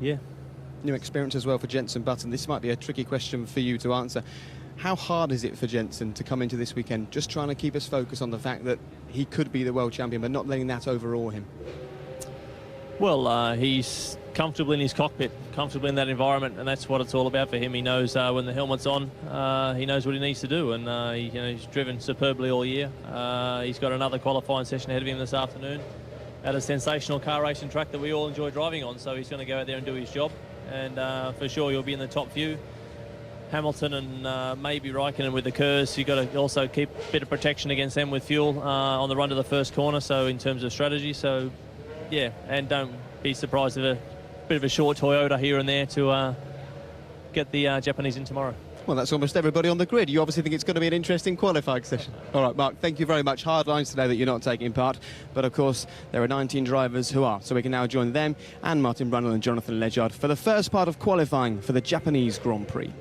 yeah. New experience as well for Jenson Button. This might be a tricky question for you to answer. How hard is it for Jenson to come into this weekend just trying to keep us focused on the fact that he could be the world champion, but not letting that overawe him? Well, he's comfortable in his cockpit, comfortable in that environment, and that's what it's all about for him. He knows when the helmet's on, he knows what he needs to do, and he's driven superbly all year. He's got another qualifying session ahead of him this afternoon at a sensational car racing track that we all enjoy driving on, so he's going to go out there and do his job, and for sure he'll be in the top few. Hamilton and maybe Raikkonen with the Kerrs, you've got to also keep a bit of protection against them with fuel on the run to the first corner, so in terms of strategy, so yeah, and don't be surprised if a bit of a short Toyota here and there to get the Japanese in tomorrow. Well, that's almost everybody on the grid. You obviously think it's going to be an interesting qualifying session. All right, Mark, thank you very much. Hard lines today that you're not taking part, but of course there are 19 drivers who are, so we can now join them and Martin Brundle and Jonathan Ledyard for the first part of qualifying for the Japanese Grand Prix.